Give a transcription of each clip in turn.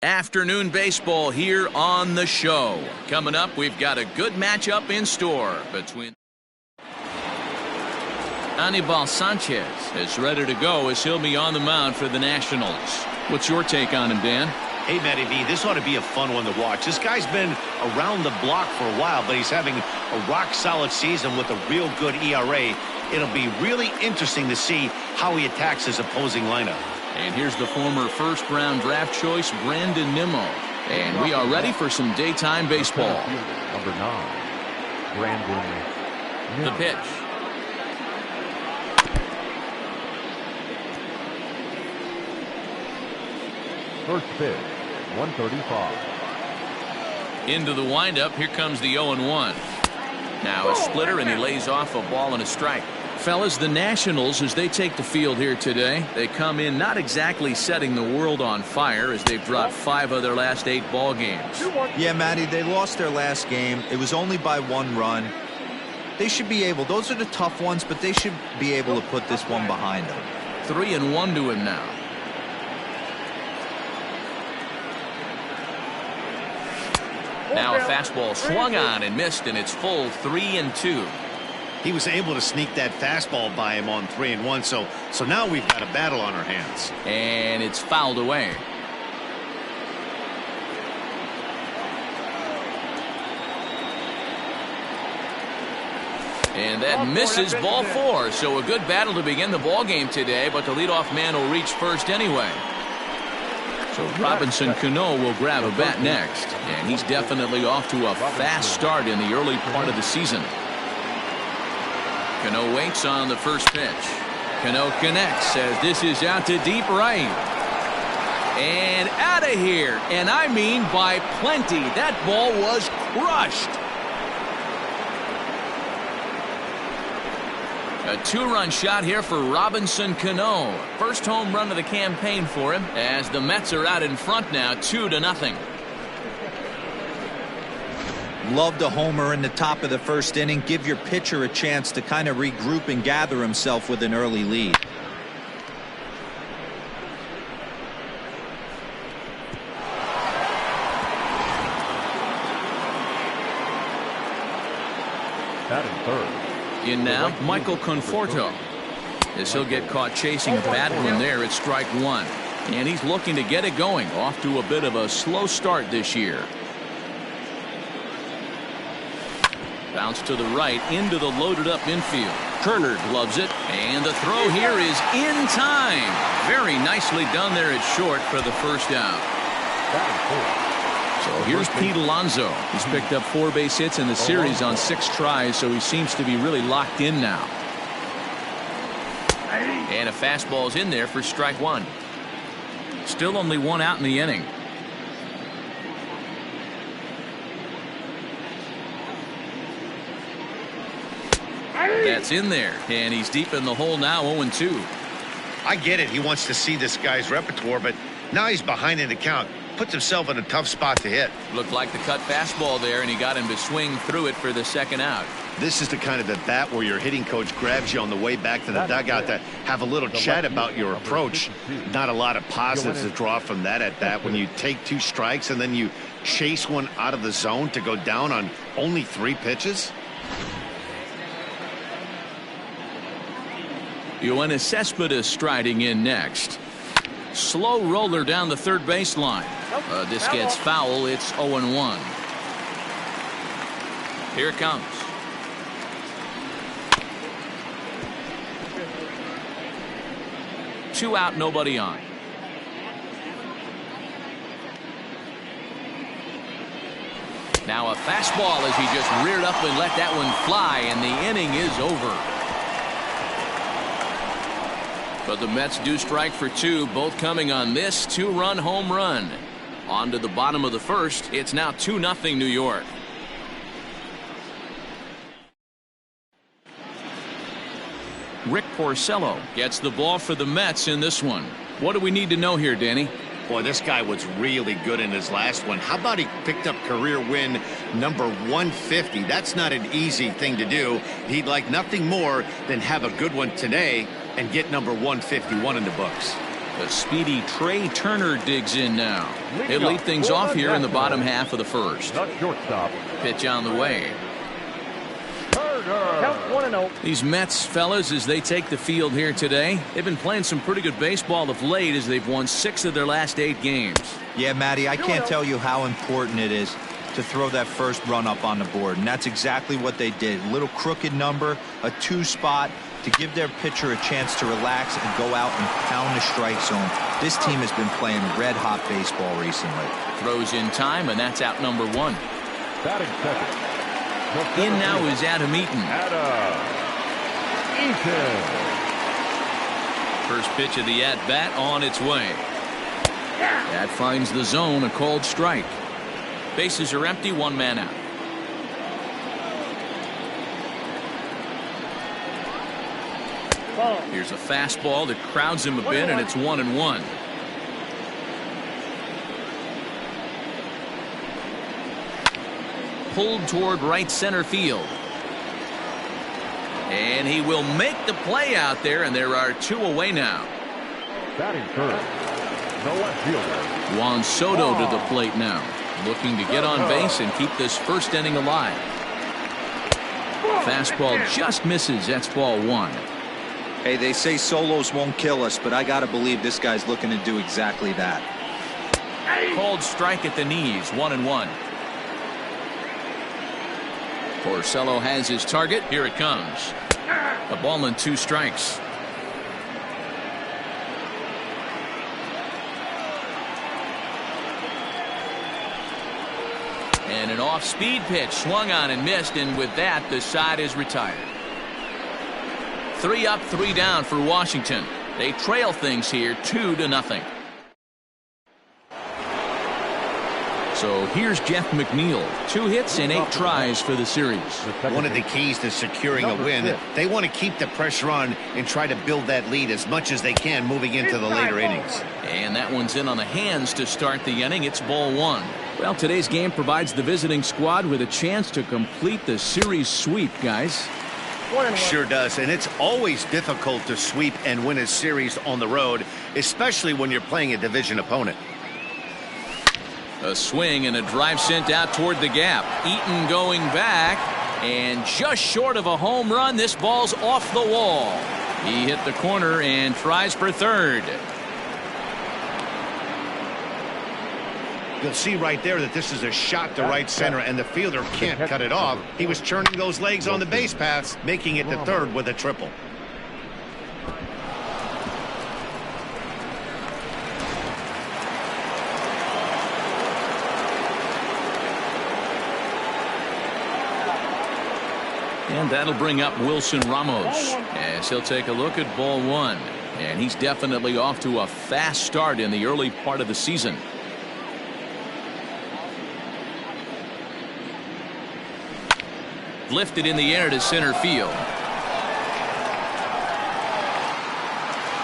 Afternoon baseball here on the show. Coming up, we've got a good matchup in store between Anibal Sanchez is ready to go as he'll be on the mound for the Nationals. What's your take on him, Dan? Hey, Matty V, this ought to be a fun one to watch. This guy's been around the block for a while, but he's having a rock-solid season with a real good ERA. It'll be really interesting to see how he attacks his opposing lineup. And here's the former first-round draft choice, Brandon Nimmo. And we are ready for some daytime baseball. Number 9, Brandon Nimmo. The pitch. First pitch, 135. Into the windup. Here comes the 0-1. Now a splitter, and he lays off a ball and a strike. Fellas, the Nationals, as they take the field here today, they come in not exactly setting the world on fire as they've dropped 5 of their last 8 ball games. Yeah, Matty, they lost their last game. It was only by 1 run. They should be able, those are the tough ones, but they should be able to put this one behind them. 3-1 to him now. Now a fastball swung on and missed, and it's full 3-2. He was able to sneak that fastball by him on 3-1, so now we've got a battle on our hands. And it's fouled away. And that misses, ball 4. So a good battle to begin the ball game today, but the leadoff man will reach first anyway. So Robinson Cano will grab a bat next, and he's definitely off to a fast start in the early part of the season. Cano waits on the first pitch. Cano connects as this is out to deep right. And out of here, and I mean by plenty. That ball was crushed. A 2-run shot here for Robinson Cano. First home run of the campaign for him as the Mets are out in front now 2-0. Love the homer in the top of the first inning. Give your pitcher a chance to kind of regroup and gather himself with an early lead. Batting third. In now, Michael Conforto. As he'll get caught chasing a bad one there at strike 1. And he's looking to get it going. Off to a bit of a slow start this year. Bounce to the right into the loaded up infield. Kerner gloves it, and the throw here is in time. Very nicely done there at short for the first out. So here's Pete Alonso. He's picked up 4 base hits in the series on 6 tries, so he seems to be really locked in now. And a fastball's in there for strike 1. Still only 1 out in the inning. That's in there, and he's deep in the hole now, 0-2. I get it. He wants to see this guy's repertoire, but now he's behind in the count. Puts himself in a tough spot to hit. Looked like the cut fastball there, and he got him to swing through it for the second out. This is the kind of at bat where your hitting coach grabs you on the way back to the dugout to have a little chat about your approach. Not a lot of positives to draw from that at bat when you take 2 strikes and then you chase one out of the zone to go down on only 3 pitches. Yoenis Cespedes striding in next. Slow roller down the third baseline. This gets foul. It's 0-1. Here it comes. Two out, nobody on. Now a fastball as he just reared up and let that one fly, and the inning is over. But the Mets do strike for 2, both coming on this 2-run home run. On to the bottom of the first. It's now 2-0 New York. Rick Porcello gets the ball for the Mets in this one. What do we need to know here, Danny? Boy, this guy was really good in his last one. How about he picked up career win number 150? That's not an easy thing to do. He'd like nothing more than have a good one today and get number 151 in the books. The speedy Trey Turner digs in now. He'll lead things off here in the bottom half of the first. Pitch on the way. Count 1-0. These Mets fellas, as they take the field here today, they've been playing some pretty good baseball of late as they've won 6 of their last 8 games. Yeah, Matty, I can't tell you how important it is to throw that first run up on the board, and that's exactly what they did. A little crooked number, a 2 spot to give their pitcher a chance to relax and go out and pound the strike zone. This team has been playing red-hot baseball recently. Throws in time, and that's out number 1. Batting second. In now is Adam Eaton. First pitch of the at-bat on its way. That finds the zone, a called strike. Bases are empty, 1 man out. Here's a fastball that crowds him a bit, and it's 1-1. Pulled toward right center field. And he will make the play out there, and there are 2 away now. Batting third. No left fielder. Juan Soto to the plate now, looking to get on base and keep this first inning alive. Fastball just misses. That's ball 1. Hey, they say solos won't kill us, but I gotta believe this guy's looking to do exactly that. Called strike at the knees, 1-1. Porcello has his target. Here it comes. A ball and 2 strikes. And an off-speed pitch swung on and missed, and with that the side is retired. 3 up, 3 down for Washington. They trail things here 2-0. So here's Jeff McNeil. 2 hits and 8 tries for the series. One of the keys to securing a win, they want to keep the pressure on and try to build that lead as much as they can moving into the later innings. And that one's in on the hands to start the inning. It's ball 1. Well, today's game provides the visiting squad with a chance to complete the series sweep, guys. Sure does, and it's always difficult to sweep and win a series on the road, especially when you're playing a division opponent. A swing and a drive sent out toward the gap. Eaton going back, and just short of a home run. This ball's off the wall. He hit the corner and tries for third. You'll see right there that this is a shot to right center, and the fielder can't cut it off. He was turning those legs on the base paths, making it to third with a triple. And that'll bring up Wilson Ramos as he'll take a look at ball 1. And he's definitely off to a fast start in the early part of the season. Lifted in the air to center field.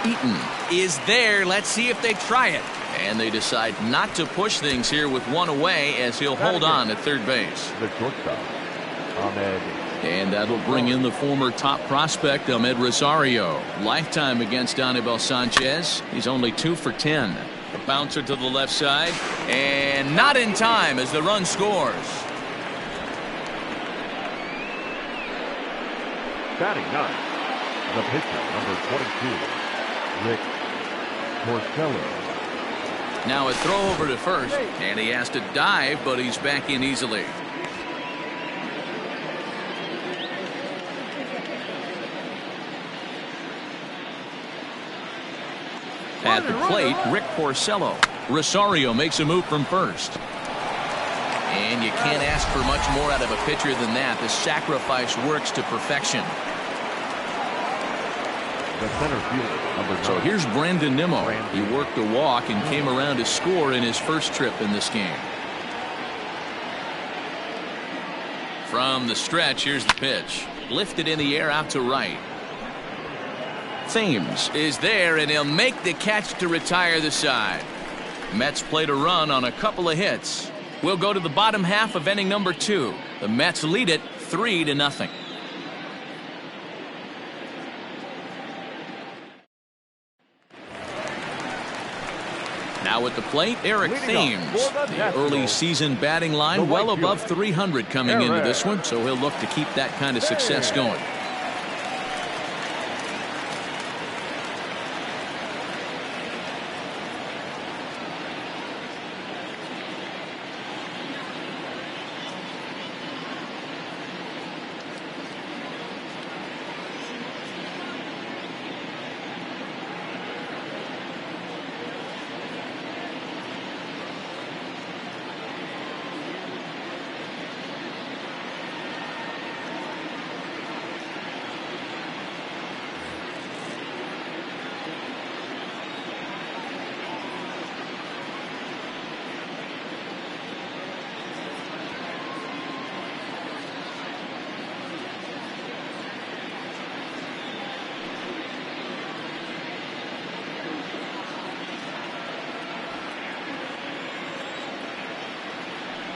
Eaton is there. Let's see if they try it. And they decide not to push things here with 1 away as he'll hold on at third base. The shortstop, Ahmed. And that'll bring in the former top prospect, Ahmed Rosario. Lifetime against Anibal Sanchez. He's only 2 for 10. A bouncer to the left side. And not in time as the run scores. Batting 9. The pitcher, number 22, Rick Porcello. Now a throw over to first. And he has to dive, but he's back in easily. At the plate, Rick Porcello. Rosario makes a move from first. And you can't ask for much more out of a pitcher than that. The sacrifice works to perfection. The center fielder, number 9. So here's Brandon Nimmo. He worked a walk and came around to score in his first trip in this game. From the stretch, here's the pitch. Lifted in the air out to right. Thames is there, and he'll make the catch to retire the side. Mets played a run on a couple of hits. We'll go to the bottom half of inning number 2. The Mets lead it 3-0. Now at the plate, Eric Thames. The early season batting line well above 300 coming into this one, so he'll look to keep that kind of success going.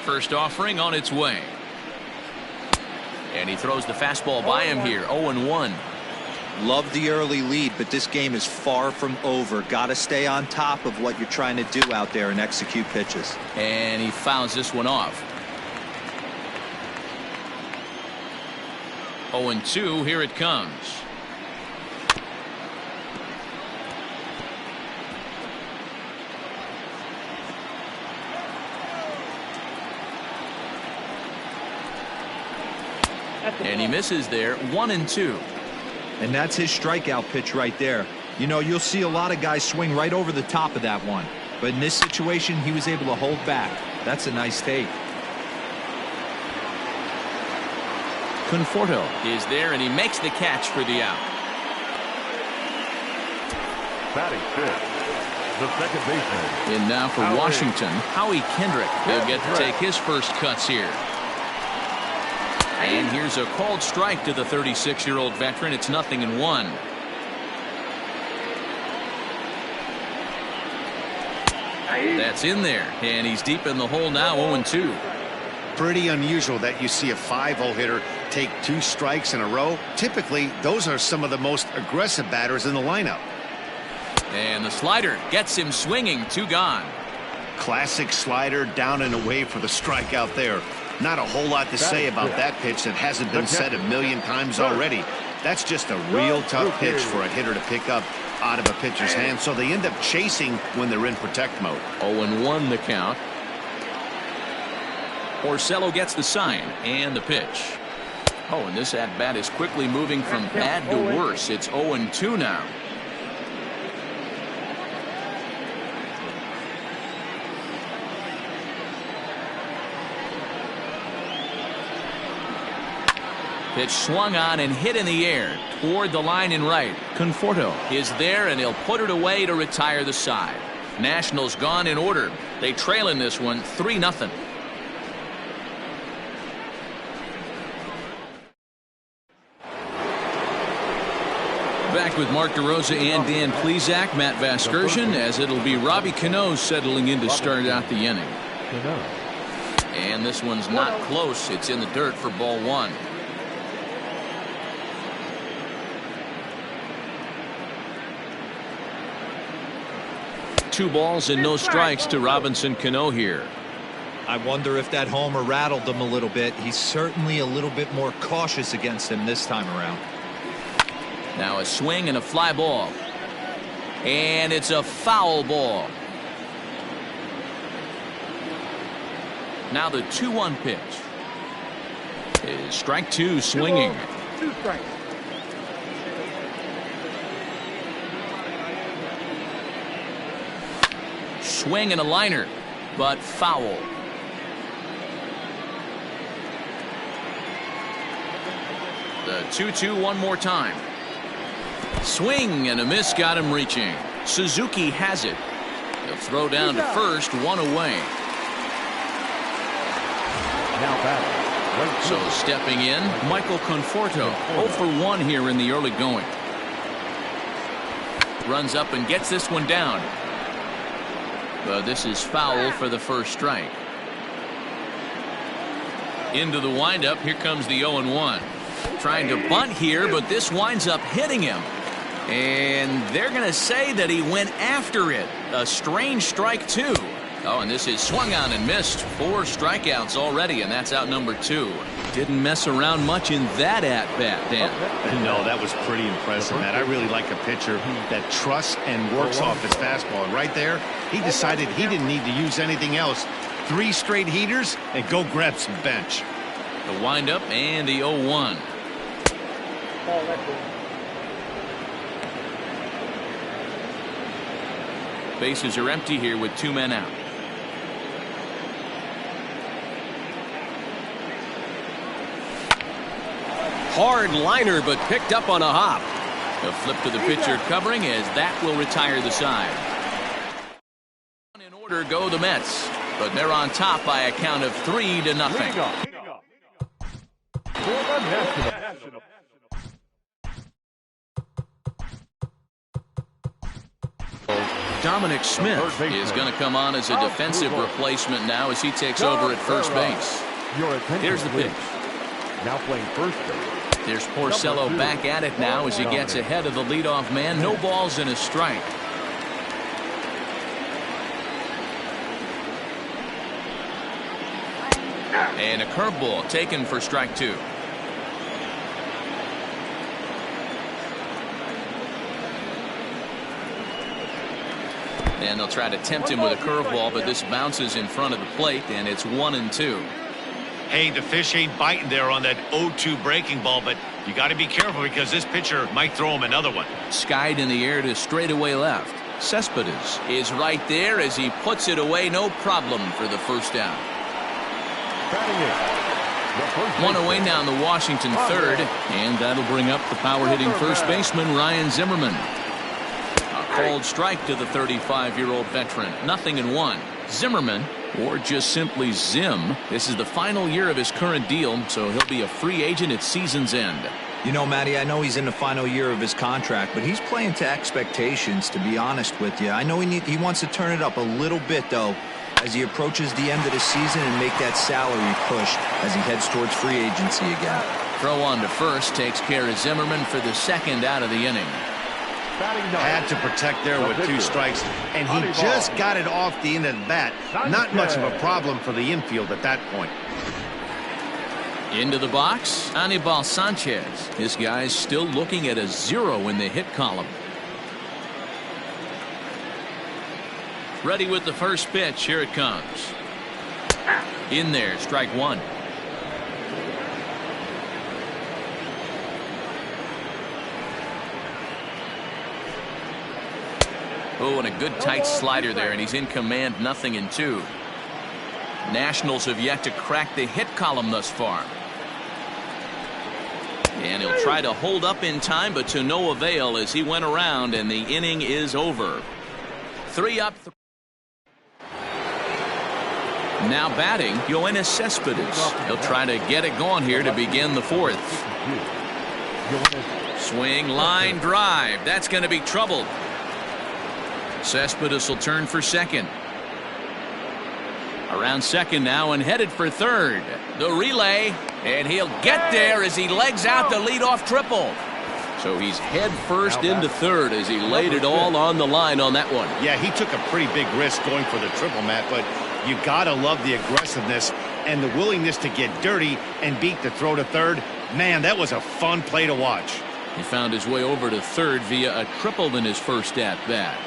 First offering on its way. And he throws the fastball by him here. 0-1. Love the early lead, but this game is far from over. Got to stay on top of what you're trying to do out there and execute pitches. And he fouls this one off. 0-2. Here it comes. And he misses there. 1-2. And that's his strikeout pitch right there. You know, you'll see a lot of guys swing right over the top of that one. But in this situation, he was able to hold back. That's a nice take. Conforto is there, and he makes the catch for the out. Batting fifth, the second baseman. In now for Washington, Howie Kendrick. He'll get to take his first cuts here. And here's a called strike to the 36-year-old veteran. It's 0-1. That's in there, and he's deep in the hole now. 0-2. Pretty unusual that you see a 5-hole hitter take 2 strikes in a row. Typically, those are some of the most aggressive batters in the lineup. And the slider gets him swinging. 2 gone. Classic slider down and away for the strikeout there. Not a whole lot to say about that pitch that hasn't been said a million times already. That's just a real tough pitch for a hitter to pick up out of a pitcher's hand, so they end up chasing when they're in protect mode. 0-1 the count. Porcello gets the sign and the pitch. Oh, and this at-bat is quickly moving from bad to worse. It's 0-2 now. Pitch swung on and hit in the air toward the line in right. Conforto is there, and he'll put it away to retire the side. Nationals gone in order. They trail in this one 3-0. Back with Mark DeRosa and Dan Plesac, Matt Vasgersian, as it'll be Robbie Cano settling in to start out the inning. And this one's not close. It's in the dirt for ball 1. Two balls and no strikes to Robinson Cano here. I wonder if that homer rattled him a little bit. He's certainly a little bit more cautious against him this time around. Now a swing and a fly ball. And it's a foul ball. Now the 2-1 pitch. Is strike 2 swinging. 2 strikes. Swing and a liner, but foul. The 2-2 one more time. Swing and a miss got him reaching. Suzuki has it. He'll throw down to first, 1 away. Now batting. So stepping in, Michael Conforto. 0 for 1 here in the early going. Runs up and gets this one down. This is foul for the first strike. Into the windup. Here comes the 0-1. Trying to bunt here, but this winds up hitting him. And they're going to say that he went after it. A strange strike, too. Oh, and this is swung on and missed. 4 strikeouts already, and that's out number 2. Didn't mess around much in that at-bat, Dan. No, that was pretty impressive, man. I really like a pitcher that trusts and works off his fastball. And right there, he decided he didn't need to use anything else. 3 straight heaters and go grab some bench. The windup and the 0-1. Bases are empty here with 2 men out. Hard liner, but picked up on a hop. A flip to the pitcher covering as that will retire the side. In order go the Mets, but they're on top by a count of 3-0. Dominic Smith is going to come on as a defensive replacement now as he takes over at first base. Here's the pitch. Now playing first base. There's Porcello back at it now as he gets ahead of the leadoff man. No balls and a strike. And a curveball taken for strike 2. And they'll try to tempt him with a curveball, but this bounces in front of the plate, and it's 1-2. Hey, the fish ain't biting there on that 0-2 breaking ball, but you got to be careful because this pitcher might throw him another one. Skied in the air to straightaway left. Cespedes is right there as he puts it away. No problem for the first down. One away now in the Washington third, and that'll bring up the power-hitting first baseman Ryan Zimmerman. A cold strike to the 35-year-old veteran. 0-1. Zimmerman, or just simply Zim, this is the final year of his current deal, so he'll be a free agent at season's end. You know, Matty, I know he's in the final year of his contract, but he's playing to expectations, to be honest with you. I know he wants to turn it up a little bit, though, as he approaches the end of the season and make that salary push as he heads towards free agency again. Throw on to first takes care of Zimmerman for the second out of the inning. Had to protect there with 2 strikes, and he just got it off the end of the bat. Not much of a problem for the infield at that point. Into the box, Anibal Sanchez. This guy's still looking at a 0 in the hit column. Ready with the first pitch. Here it comes. In there, strike 1. Oh, and a good tight slider there, and he's in command. 0-2. Nationals have yet to crack the hit column thus far. And he'll try to hold up in time, but to no avail as he went around, and the inning is over. 3 up. Now batting, Yoenis Cespedes. He'll try to get it going here to begin the 4th. Swing, line, drive. That's going to be trouble. Cespedes will turn for second. Around second now and headed for third. The relay, and he'll get there as he legs out the leadoff triple. So he's head first into third as he laid it all on the line on that one. Yeah, he took a pretty big risk going for the triple, Matt, but you gotta love the aggressiveness and the willingness to get dirty and beat the throw to third. Man, that was a fun play to watch. He found his way over to third via a triple in his first at-bat.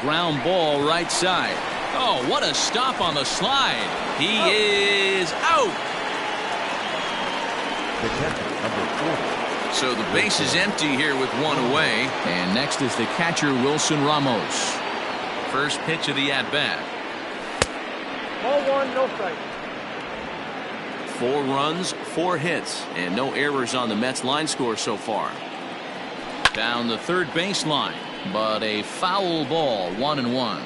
Ground ball right side. Oh, what a stop on the slide. He is out. So the base is empty here with 1 away. And next is the catcher, Wilson Ramos. First pitch of the at-bat. Ball 1, no strike. 4 runs, 4 hits, and no errors on the Mets line score so far. Down the third baseline, but a foul ball. 1-1.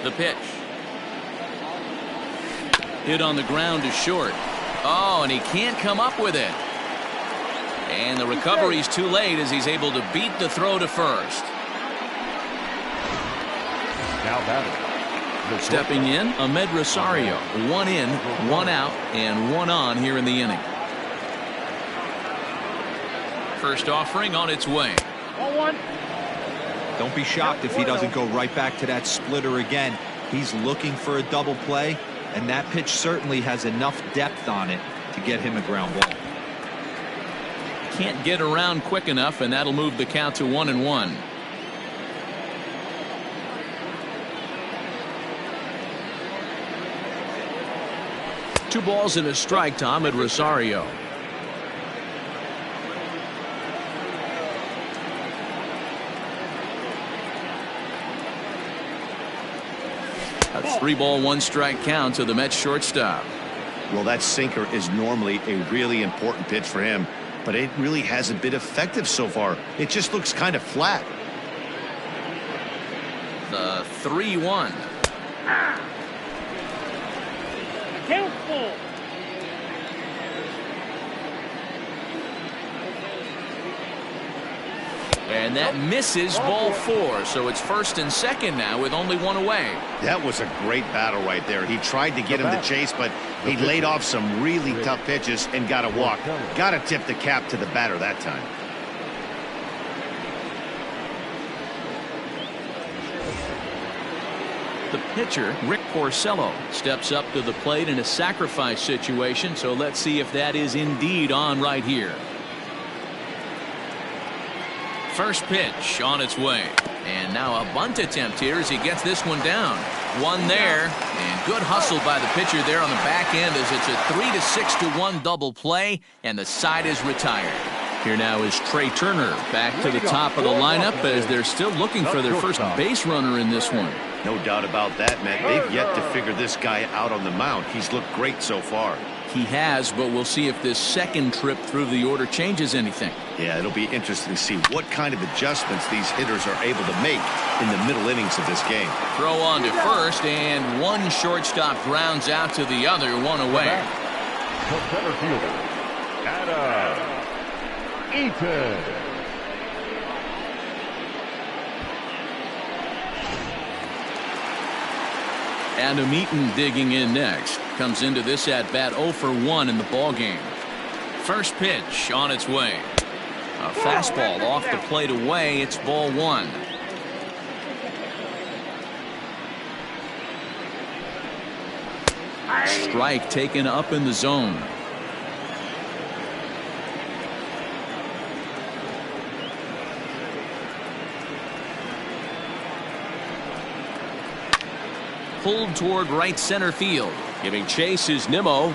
The pitch. Hit on the ground to short. Oh, and he can't come up with it. And the recovery's too late as he's able to beat the throw to first. Now batting. Stepping in, Ahmed Rosario. 1 in, 1 out, and 1 on here in the inning. First offering on its way. 1-1. Don't be shocked if he doesn't go right back to that splitter again. He's looking for a double play, and that pitch certainly has enough depth on it to get him a ground ball. Can't get around quick enough, and that'll move the count to 1-1. Two balls and a strike to Ahmed Rosario. A 3-ball, 1-strike count to the Mets shortstop. Well, that sinker is normally a really important pitch for him, but it really hasn't been effective so far. It just looks kind of flat. The 3-1. Count full. And that misses ball 4, so it's first and second now with only one away. That was a great battle right there. He tried to get him to chase, but he laid off some really tough pitches and got a walk. Got to tip the cap to the batter that time. The pitcher, Rick Porcello, steps up to the plate in a sacrifice situation, so let's see if that is indeed on right here. First pitch on its way. And now a bunt attempt here as he gets this one down. One there, and good hustle by the pitcher there on the back end as it's a 3-6-1 double play, and the side is retired. Here now is Trey Turner back to the top of the lineup as they're still looking for their first base runner in this one. No doubt about that, Matt. They've yet to figure this guy out on the mound. He's looked great so far. He has, but we'll see if this second trip through the order changes anything. Yeah, it'll be interesting to see what kind of adjustments these hitters are able to make in the middle innings of this game. Throw on to first, and one shortstop grounds out to the other, one away. The center fielder, Adam Eaton. Adam Eaton digging in next. Comes into this at bat 0 for 1 in the ball game. First pitch on its way. A fastball off the plate away. It's ball 1. Strike taken up in the zone. Pulled toward right center field. Giving chase is Nimmo.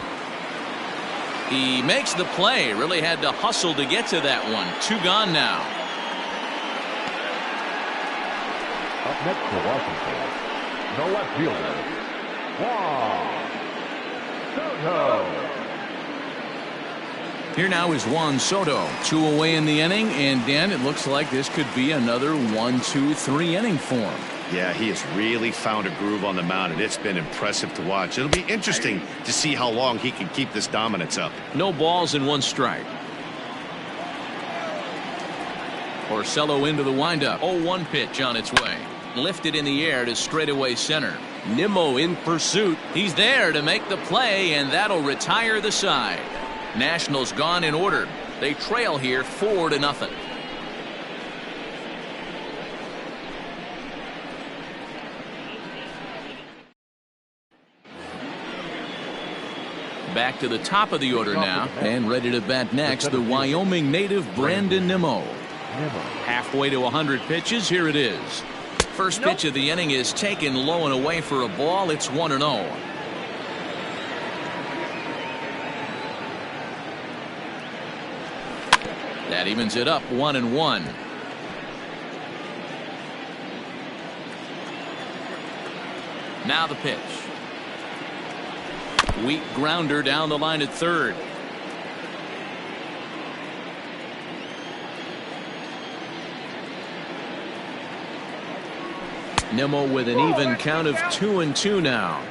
He makes the play. Really had to hustle to get to that one. 2 gone now. Up next for Washington, the left fielder, Juan Soto. Here now is Juan Soto. 2 away in the inning, and Dan, it looks like this could be another 1-2-3 inning for him. Yeah, he has really found a groove on the mound, and it's been impressive to watch. It'll be interesting to see how long he can keep this dominance up. No balls and 1 strike. Porcello into the windup. 0-1 pitch on its way. Lifted in the air to straightaway center. Nimmo in pursuit. He's there to make the play, and that'll retire the side. Nationals gone in order. They trail here 4-0. Back to the top of the order now, and ready to bat next, the Wyoming native Brandon Nimmo. Halfway to 100 pitches, here it is. First pitch of the inning is taken low and away for a ball. It's 1-0. That evens it up 1-1. Now the pitch. Weak grounder down the line at third. Nimmo with an even count of 2-2 now.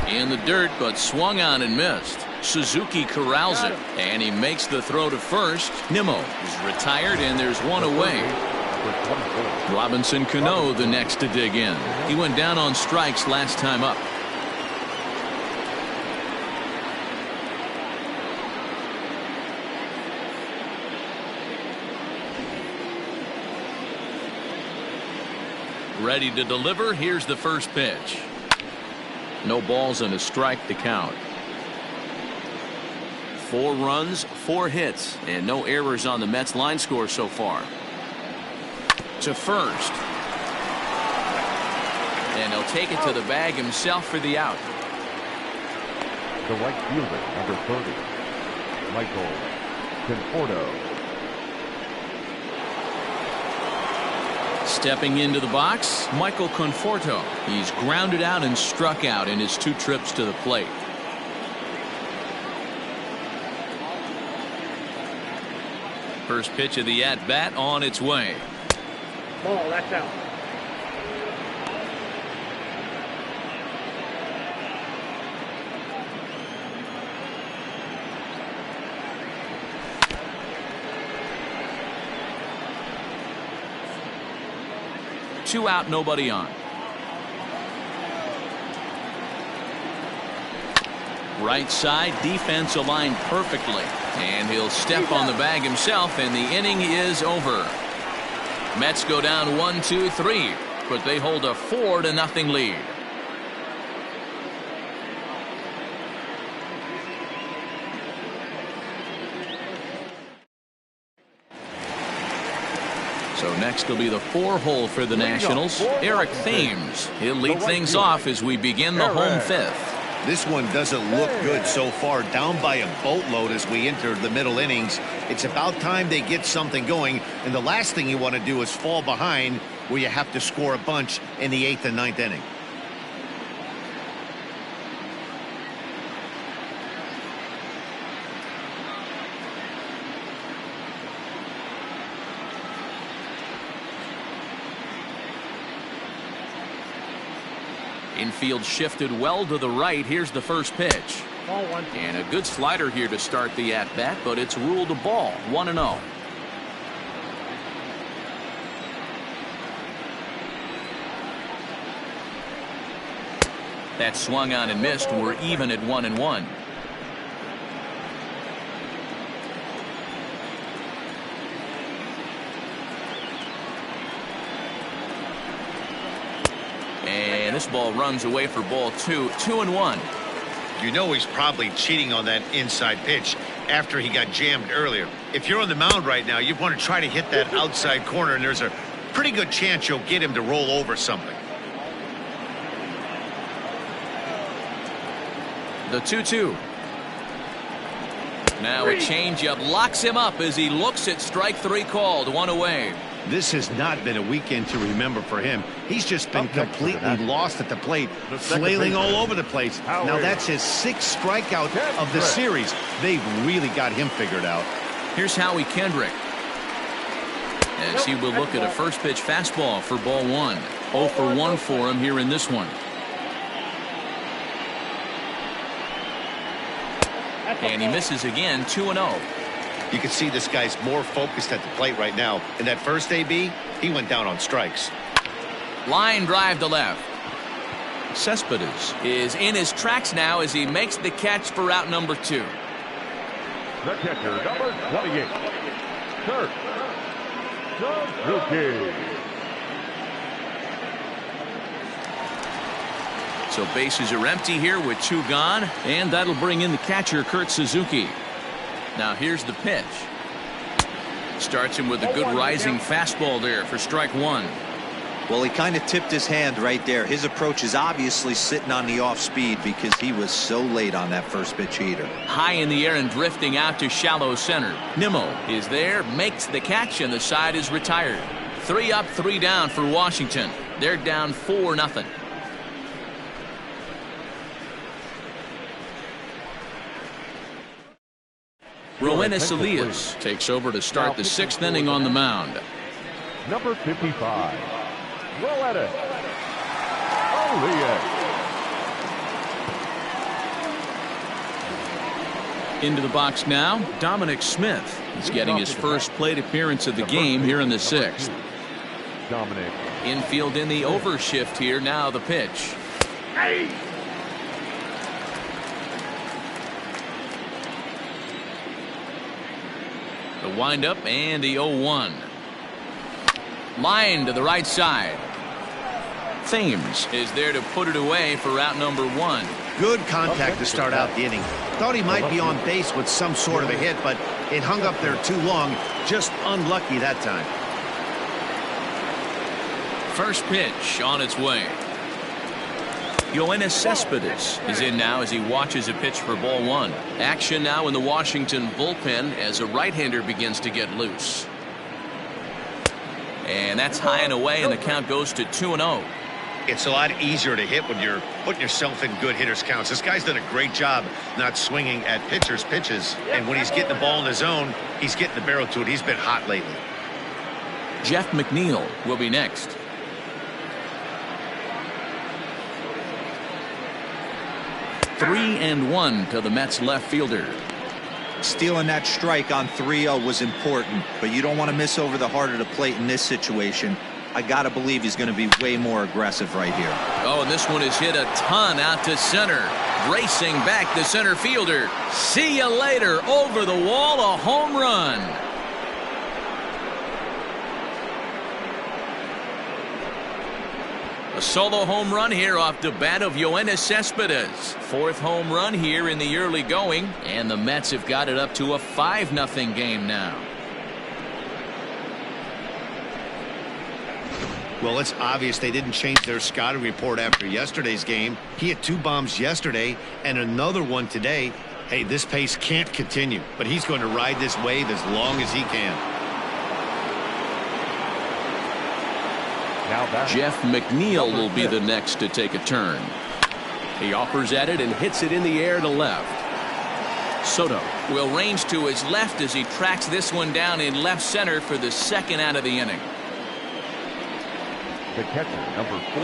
In the dirt, but swung on and missed. Suzuki corrals it, and he makes the throw to first. Nimmo is retired, and there's 1 away. Robinson Cano the next to dig in. He went down on strikes last time up. Ready to deliver. Here's the first pitch. No balls and a strike to count. 4 runs, 4 hits, and no errors on the Mets line score so far. To first. And he'll take it to the bag himself for the out. The right fielder, number 30, Michael Conforto. Stepping into the box, Michael Conforto. He's grounded out and struck out in his 2 trips to the plate. First pitch of the at-bat on its way. Ball, that's out. Two out, nobody on. Right side, defense aligned perfectly. And he'll step on the bag himself, and the inning is over. Mets go down 1-2-3, but they hold a 4-0 lead. So next will be the 4-hole for the Nationals. Eric Thames. He'll lead things off as we begin the home 5th. This one doesn't look good so far. Down by a boatload as we enter the middle innings. It's about time they get something going. And the last thing you want to do is fall behind where you have to score a bunch in the 8th and 9th inning. Infield shifted well to the right. Here's the first pitch. Ball, 1. And a good slider here to start the at-bat, but it's ruled a ball. 1-0. That swung on and missed. We're even at 1-1. And this ball runs away for ball 2. 2-1. You know he's probably cheating on that inside pitch after he got jammed earlier. If you're on the mound right now, you want to try to hit that outside corner, and there's a pretty good chance you'll get him to roll over something. The 2-2. Now a changeup locks him up as he looks at strike 3 called. 1 away. This has not been a weekend to remember for him. He's just been completely lost at the plate, flailing all over the place. Now that's his 6th strikeout of the series. They've really got him figured out. Here's Howie Kendrick. As he will look at a first pitch fastball for ball 1. 0 for 1 for him here in this one. And he misses again. 2-0. You can see this guy's more focused at the plate right now. In that first AB, he went down on strikes. Line drive to left. Cespedes is in his tracks now as he makes the catch for out number 2. The catcher, number 28, Kurt Suzuki. So bases are empty here with 2 gone, and that'll bring in the catcher, Kurt Suzuki. Now here's the pitch. Starts him with a good rising fastball there for strike 1. Well, he kind of tipped his hand right there. His approach is obviously sitting on the off speed because he was so late on that first pitch heater. High in the air and drifting out to shallow center. Nimmo is there, makes the catch, and the side is retired. 3 up, 3 down for Washington. They're down 4-0. Roenis Elias takes over to start the 6th inning on the mound. Number 55, Roenis Elias. Into the box now, Dominic Smith. He's getting his first plate appearance of the game here in the 6th. Dominic. Infield in the overshift here. Now the pitch. Hey! The windup and the 0-1. Line to the right side. Thames is there to put it away for out number 1. Good contact to start out the inning. Thought he might be on base with some sort of a hit, but it hung up there too long. Just unlucky that time. First pitch on its way. Yoenis Cespedes is in now as he watches a pitch for ball 1. Action now in the Washington bullpen as a right-hander begins to get loose. And that's high and away, and the count goes to 2-0. It's a lot easier to hit when you're putting yourself in good hitters' counts. This guy's done a great job not swinging at pitchers' pitches. And when he's getting the ball in his zone, he's getting the barrel to it. He's been hot lately. Jeff McNeil will be next. Three and 1 to the Mets left fielder. Stealing that strike on 3-0 was important, but you don't want to miss over the heart of the plate in this situation. I got to believe he's going to be way more aggressive right here. Oh, and this one is hit a ton out to center. Racing back the center fielder. See you later. Over the wall, a home run. A solo home run here off the bat of Yoenis Cespedes. Fourth home run here in the early going, and the Mets have got it up to a 5-0 game now. Well, it's obvious they didn't change their scouting report after yesterday's game. He hit 2 bombs yesterday and another one today. Hey, this pace can't continue, but he's going to ride this wave as long as he can. Jeff McNeil will be the next to take a turn. He offers at it and hits it in the air to left. Soto will range to his left as he tracks this one down in left center for the second out of the inning. The catcher, number 40,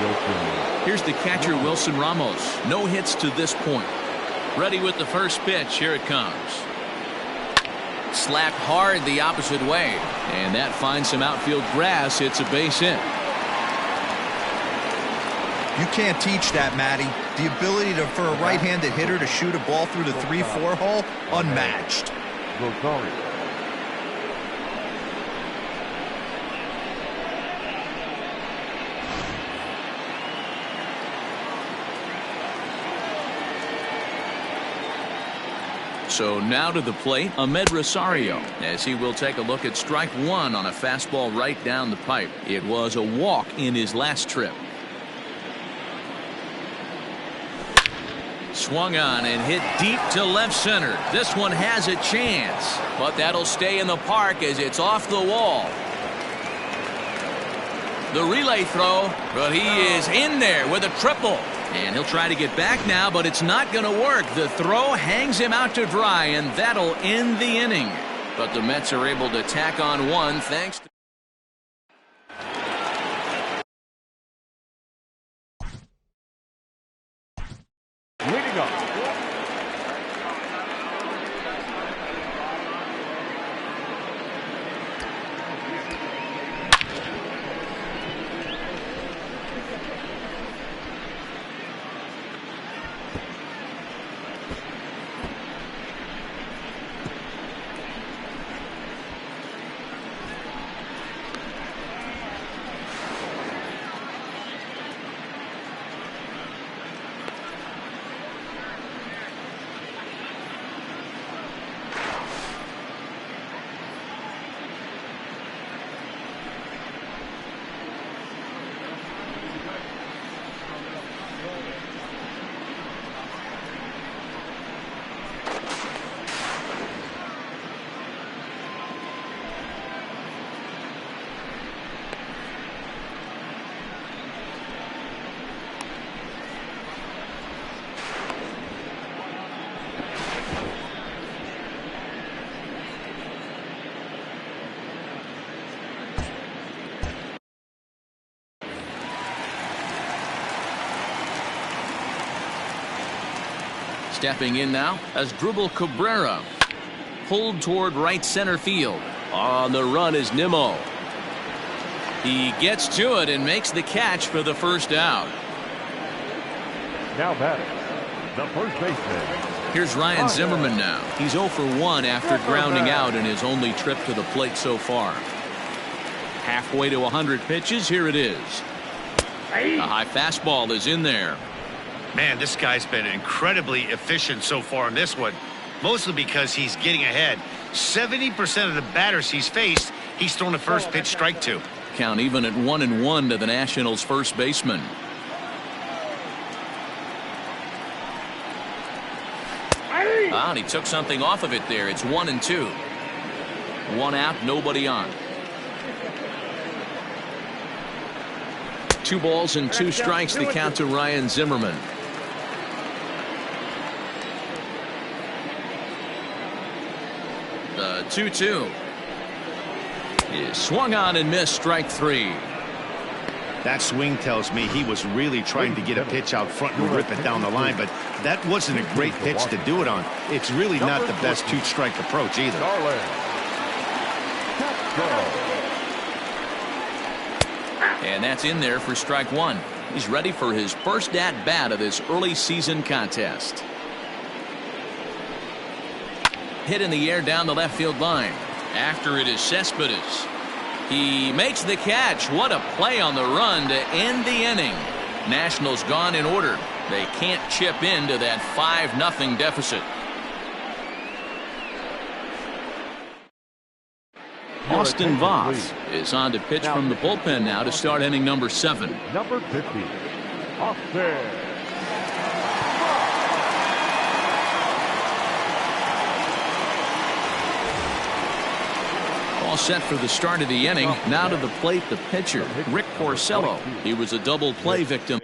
Wilson. Here's the catcher, Wilson Ramos. No hits to this point. Ready with the first pitch. Here it comes. Slapped hard the opposite way, and that finds some outfield grass. It's a base hit. You can't teach that, Matty. The ability for a right-handed hitter to shoot a ball through the 3-4 hole, unmatched. Rosario. So now to the plate, Ahmed Rosario, as he will take a look at strike 1 on a fastball right down the pipe. It was a walk in his last trip. Swung on and hit deep to left center. This one has a chance, but that'll stay in the park as it's off the wall. The relay throw, but he is in there with a triple. And he'll try to get back now, but it's not going to work. The throw hangs him out to dry, and that'll end the inning. But the Mets are able to tack on 1 thanks to Leading up. Stepping in now as Dribble Cabrera. Pulled toward right center field. On the run is Nimmo. He gets to it and makes the catch for the first out. Now batting, the first baseman. Here's Ryan Zimmerman now. He's 0 for 1 after grounding out in his only trip to the plate so far. Halfway to 100 pitches. Here it is. A high fastball is in there. Man, this guy's been incredibly efficient so far in this one, mostly because he's getting ahead. 70% of the batters he's faced, he's thrown a first pitch strike to. Count even at 1-1 to the Nationals' first baseman. And he took something off of it there. It's 1-2. 1 out, nobody on. 2 balls and 2 strikes, the count to Ryan Zimmerman. The 2-2 is swung on and missed, strike 3. That swing tells me he was really trying to get a pitch out front and rip it down the line, but that wasn't a great pitch to do it on. It's really not the best 2-strike approach either. And that's in there for strike 1. He's ready for his first at bat of this early season contest. Hit in the air down the left field line. After it is Cespedes. He makes the catch. What a play on the run to end the inning. Nationals gone in order. They can't chip into that 5-0 deficit. Austin Voth is on to pitch from the bullpen now to start inning number 7. Number 50, Austin. All set for the start of the inning. Now to the plate, the pitcher, Rick Porcello. He was a double play victim.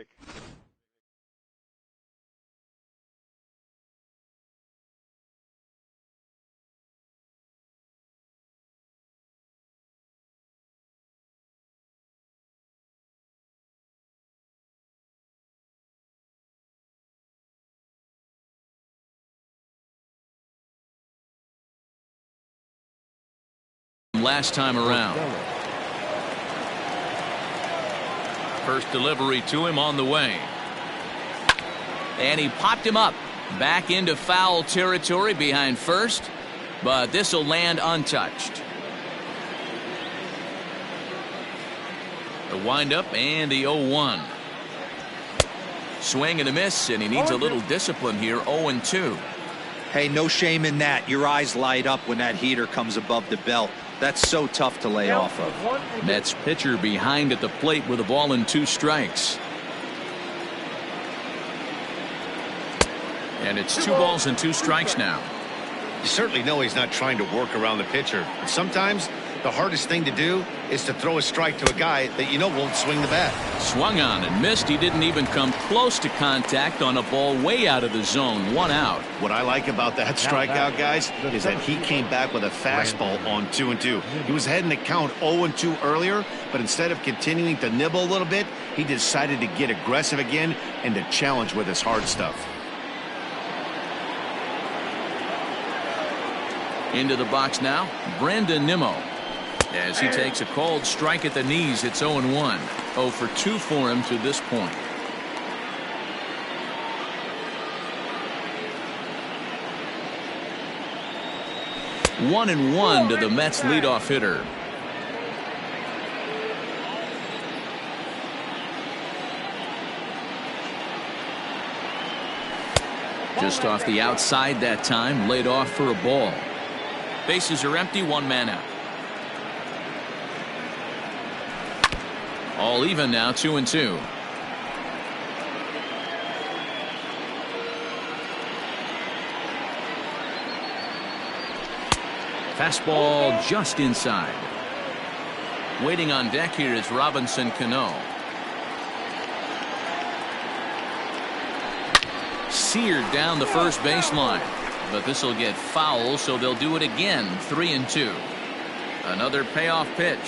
Last time around. First delivery to him on the way. And he popped him up. Back into foul territory behind first. But this will land untouched. The windup and the 0-1. Swing and a miss, and he needs a little discipline here. 0-2. Hey, no shame in that. Your eyes light up when that heater comes above the belt. That's so tough to lay off of. Mets pitcher behind at the plate with a ball and 2 strikes. And it's 2 balls and 2 strikes now. You certainly know he's not trying to work around the pitcher. But sometimes the hardest thing to do is to throw a strike to a guy that you know won't swing the bat. Swung on and missed. He didn't even come close to contact on a ball way out of the zone. 1 out. What I like about that strikeout, guys, is that he came back with a fastball on 2-2. He was ahead in the count 0-2 earlier, but instead of continuing to nibble a little bit, he decided to get aggressive again and to challenge with his hard stuff. Into the box now, Brandon Nimmo. As he takes a called strike at the knees, it's 0-1. 0 for 2 for him to this point. One and 1 to the Mets leadoff hitter. Just off the outside that time, laid off for a ball. Bases are empty, 1 man out. All even now, 2-2. Fastball just inside. Waiting on deck here is Robinson Cano. Seared down the first baseline. But this will get foul, so they'll do it again. 3-2. Another payoff pitch.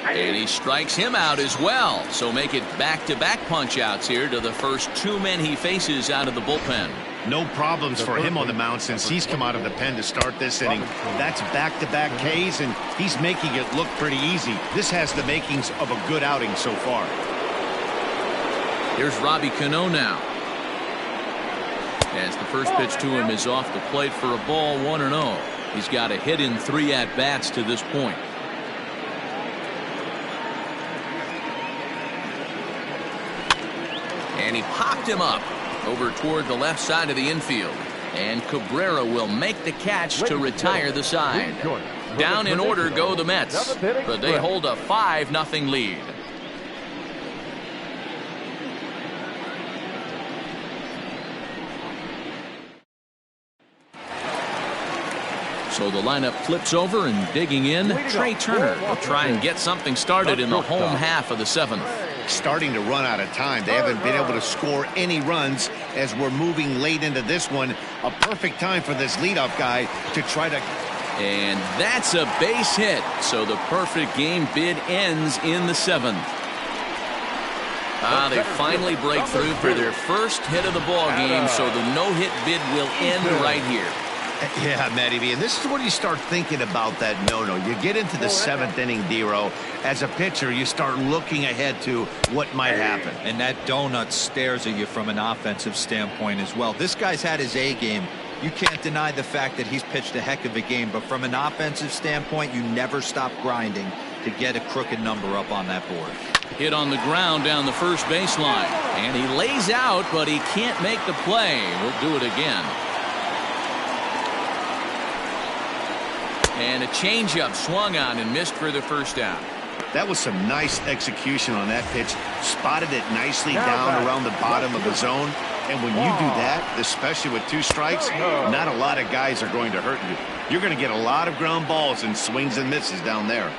And he strikes him out as well. So make it back-to-back punch-outs here to the first 2 men he faces out of the bullpen. No problems for him on the mound since he's come out of the pen to start this inning. That's back-to-back Ks, and he's making it look pretty easy. This has the makings of a good outing so far. Here's Robbie Cano now. As the first pitch to him is off the plate for a ball, 1-0. He's got a hit in 3 at-bats to this point. And he popped him up over toward the left side of the infield. And Cabrera will make the catch to retire the side. Down in order go the Mets, but they hold a 5-0 lead. So the lineup flips over, and digging in, Trey Turner will try and get something started in the home half of the 7th. Starting to run out of time. They haven't been able to score any runs as we're moving late into this one. A perfect time for this leadoff guy to try to... And that's a base hit. So the perfect game bid ends in the 7th. They finally break through for their first hit of the ball game, so the no-hit bid will end right here. Yeah, Matty B, and this is when you start thinking about that no-no. You get into the 7th inning, D-Row. As a pitcher, you start looking ahead to what might happen. And that donut stares at you from an offensive standpoint as well. This guy's had his A game. You can't deny the fact that he's pitched a heck of a game, but from an offensive standpoint, you never stop grinding to get a crooked number up on that board. Hit on the ground down the first baseline. And he lays out, but he can't make the play. We'll do it again. And a changeup swung on and missed for the first out. That was some nice execution on that pitch. Spotted it nicely down around the bottom of the zone. And when you do that, especially with 2 strikes, not a lot of guys are going to hurt you. You're going to get a lot of ground balls and swings and misses down there.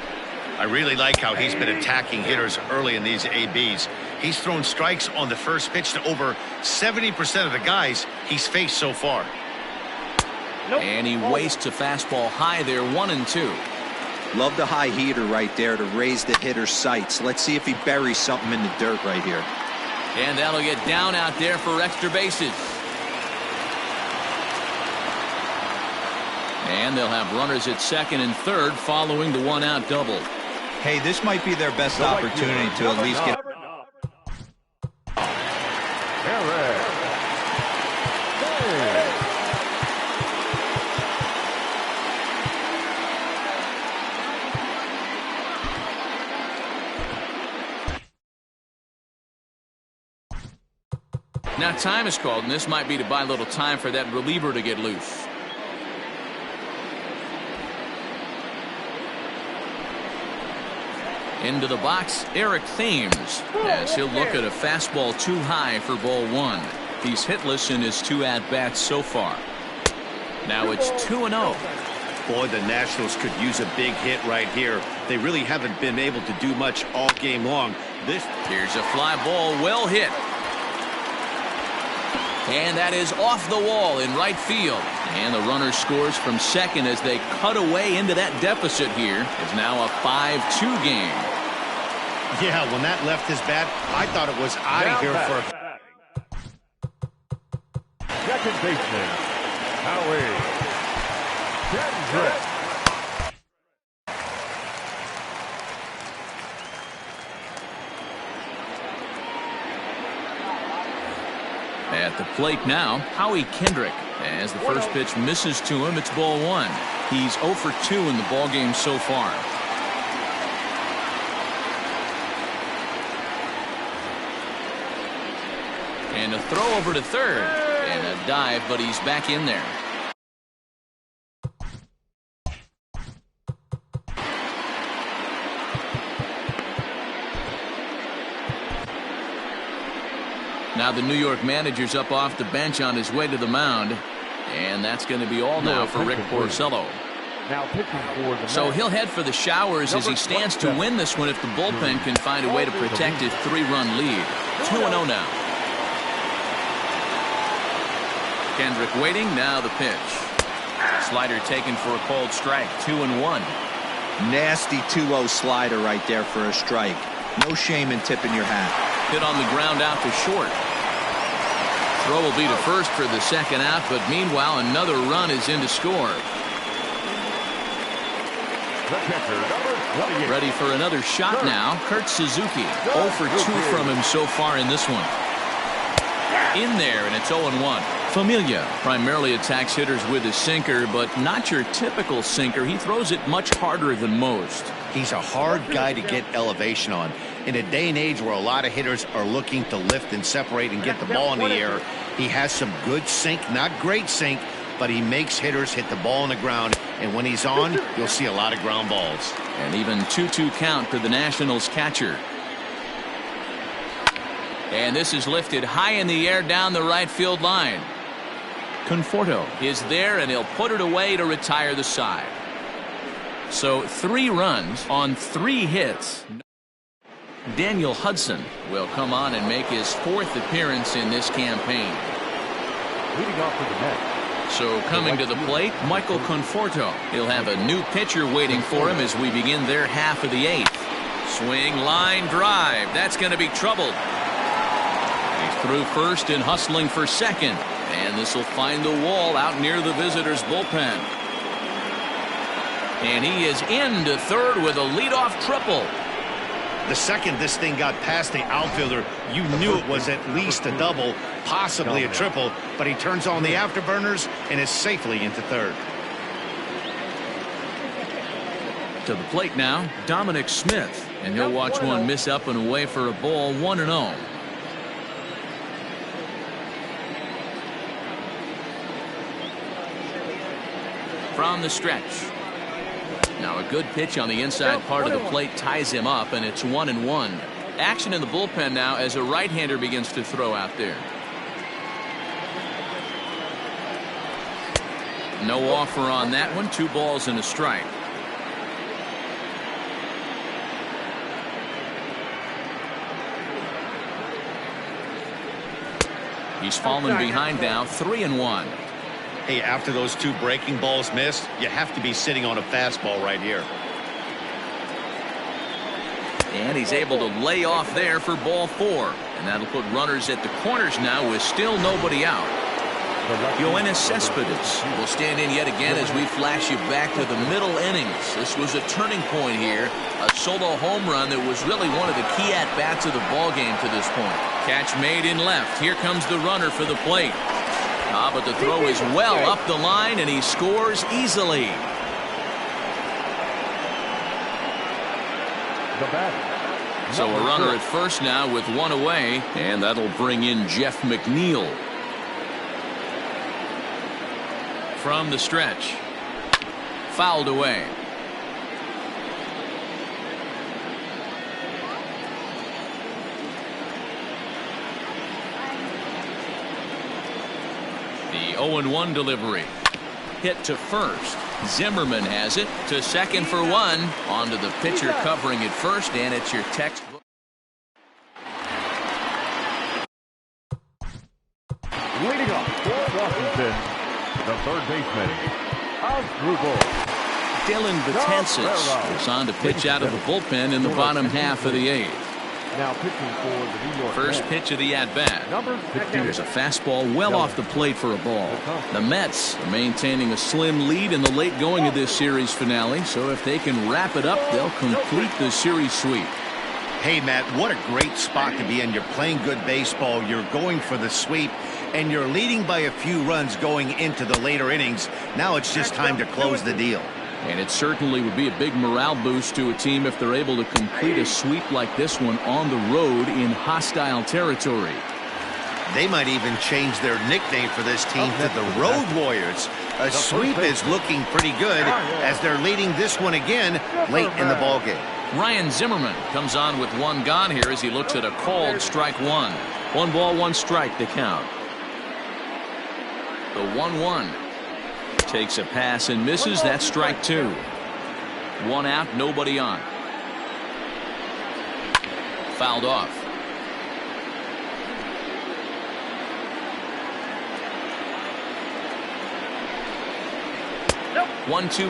I really like how he's been attacking hitters early in these ABs. He's thrown strikes on the first pitch to over 70% of the guys he's faced so far. And he wastes a fastball high there, 1-2. Love the high heater right there to raise the hitter's sights. Let's see if he buries something in the dirt right here. And that'll get down out there for extra bases. And they'll have runners at second and third following the 1-out double. Hey, this might be their best opportunity to at least get... Now time is called, and this might be to buy a little time for that reliever to get loose. Into the box, Eric Thames, as he'll look at a fastball too high for ball 1. He's hitless in his 2 at-bats so far. Now it's 2-0. Boy, the Nationals could use a big hit right here. They really haven't been able to do much all game long. Here's a fly ball, well hit. And that is off the wall in right field. And the runner scores from second as they cut away into that deficit here. It's now a 5-2 game. Yeah, when that left his bat, I thought it was out of here for... Second baseman, Howie Kendrick. At the plate now, Howie Kendrick. As the first pitch misses to him, it's ball 1. He's 0 for 2 in the ballgame so far. And a throw over to third. And a dive, but he's back in there. Now the New York manager's up off the bench on his way to the mound. And that's going to be all now for Rick Porcello. So he'll head for the showers as he stands to win this one if the bullpen can find a way to protect his 3-run lead. 2-0 now. Kendrick waiting, now the pitch. Slider taken for a called strike, 2-1. Nasty 2-0 slider right there for a strike. No shame in tipping your hat. Hit on the ground out to short. Throw will be to first for the second out, but meanwhile another run is in to score. Ready for another shot now, Kurt Suzuki. 0 for 2 from him so far in this one. In there, and it's 0-1. Familia primarily attacks hitters with his sinker, but not your typical sinker. He throws it much harder than most. He's a hard guy to get elevation on. In a day and age where a lot of hitters are looking to lift and separate and get the ball in the air, he has some good sink, not great sink, but he makes hitters hit the ball on the ground, and when he's on, you'll see a lot of ground balls. And even 2-2 count to the Nationals catcher. And this is lifted high in the air down the right field line. Conforto is there, and he'll put it away to retire the side. So 3 runs on 3 hits. Daniel Hudson will come on and make his 4th appearance in this campaign. Leading off for the Mets. So coming to the plate, Michael Conforto. He'll have a new pitcher waiting for him as we begin their half of the 8th. Swing, line, drive. That's going to be troubled. He's through first and hustling for second. And this will find the wall out near the visitors' bullpen. And he is into third with a leadoff triple. The second this thing got past the outfielder, you knew it was at least a double, possibly a triple, but he turns on the afterburners and is safely into third. To the plate now, Dominic Smith, and he'll watch one miss up and away for a ball, 1-0. From the stretch. Now a good pitch on the inside part of the plate ties him up, and it's 1-1. Action in the bullpen now as a right-hander begins to throw out there. No offer on that one. 2 balls and a strike. He's fallen behind now, 3-1. Hey, after those 2 breaking balls missed, you have to be sitting on a fastball right here. And he's able to lay off there for ball 4. And that'll put runners at the corners now with still nobody out. Yoenis Cespedes will stand in yet again as we flash you back to the middle innings. This was a turning point here. A solo home run that was really one of the key at-bats of the ballgame to this point. Catch made in left. Here comes the runner for the plate. But the throw is well up the line, and he scores easily. So a runner at first now with 1 away, and that'll bring in Jeff McNeil. From the stretch. Fouled away. The 0-1 delivery. Hit to first. Zimmerman has it to second for 1. On to the pitcher covering it first, and it's your textbook. Leading off for Washington, the third baseman, Dylan Betances is on to pitch out of the bullpen in the bottom half of the 8th. Now pitching for the New York First Mets. pitch of the at-bat. Number 16. There's a fastball well off the plate for a ball. The Mets are maintaining a slim lead in the late going of this series finale, so if they can wrap it up, they'll complete the series sweep. Hey, Matt, what a great spot to be in. You're playing good baseball. You're going for the sweep, and you're leading by a few runs going into the later innings. Now it's just time to close the deal. And it certainly would be a big morale boost to a team if they're able to complete a sweep like this one on the road in hostile territory. They might even change their nickname for this team to the Road Warriors. A sweep is looking pretty good as they're leading this one again late in the ballgame. Ryan Zimmerman comes on with 1 gone here as he looks at a called strike 1. 1 ball, 1 strike to count. The 1-1. Takes a pass and misses. That's strike 2. 1 out, nobody on. Fouled off. 1-2.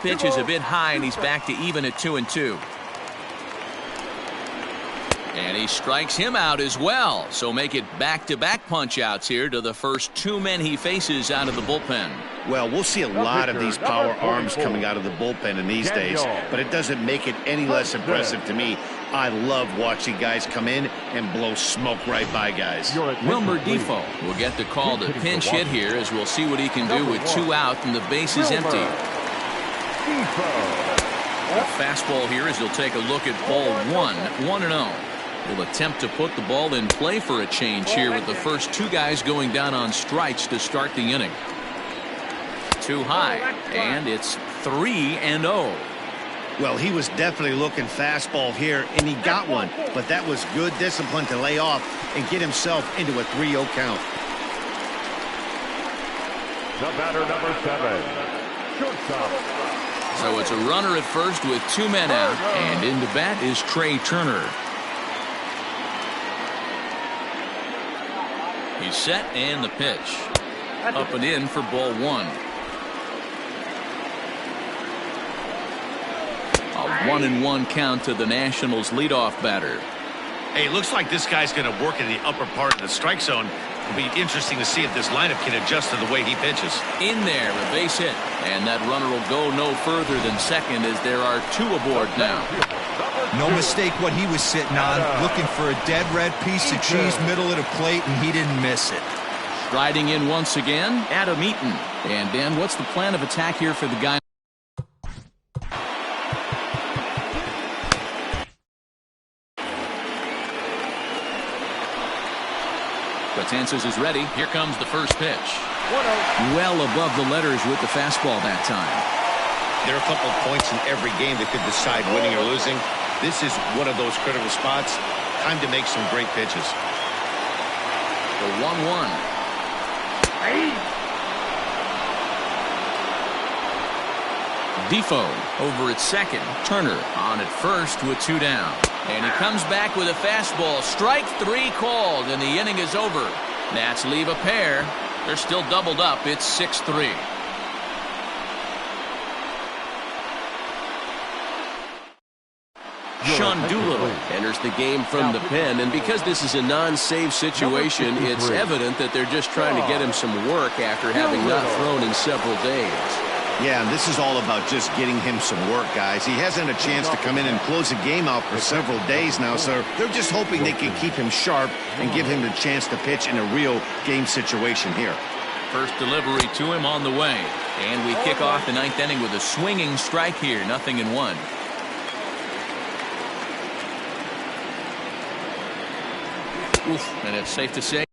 Pitch is a bit high, and he's back to even at 2-2. And he strikes him out as well. So make it back-to-back punch-outs here to the first two men he faces out of the bullpen. Well, we'll see a lot of these power arms coming out of the bullpen in these days, but it doesn't make it any less impressive to me. I love watching guys come in and blow smoke right by guys. Wilmer Defoe will get the call to pinch hit here, as we'll see what he can do with 2 out and the base is empty. The fastball here as he'll take a look at ball 1, 1-0. He'll attempt to put the ball in play for a change here with the first 2 guys going down on strikes to start the inning. Too high, and it's 3-0. Well, he was definitely looking fastball here, and he got one, but that was good discipline to lay off and get himself into a 3-0 count. The batter, number 7, shortstop. So it's a runner at first with 2 men out, and in to bat is Trey Turner. He's set, and the pitch. Up and in for ball 1. A 1-1 count to the Nationals leadoff batter. Hey, it looks like this guy's going to work in the upper part of the strike zone. It'll be interesting to see if this lineup can adjust to the way he pitches. In there, a base hit, and that runner will go no further than second as there are 2 aboard now. No mistake what he was sitting on, looking for a dead red piece of cheese middle of the plate, and he didn't miss it. Striding in once again, Adam Eaton. And Dan, what's the plan of attack here for the guy? Betances is ready. Here comes the first pitch. Well above the letters with the fastball that time. There are a couple of points in every game that could decide winning or losing. This is one of those critical spots. Time to make some great pitches. The 1-1. Defoe over at second. Turner on at first with 2 down. And he comes back with a fastball. Strike 3 called, and the inning is over. Nats leave a pair. They're still doubled up. It's 6-3. Sean Doolittle enters the game from the pen, and because this is a non-save situation, it's evident that they're just trying to get him some work after having not thrown in several days. Yeah, and this is all about just getting him some work, guys. He hasn't a chance to come in and close the game out for several days now, so they're just hoping they can keep him sharp and give him the chance to pitch in a real game situation here. First delivery to him on the way. And we kick off the 9th inning with a swinging strike here. 0-1. Oof, and it's safe to say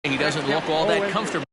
He doesn't look all that comfortable.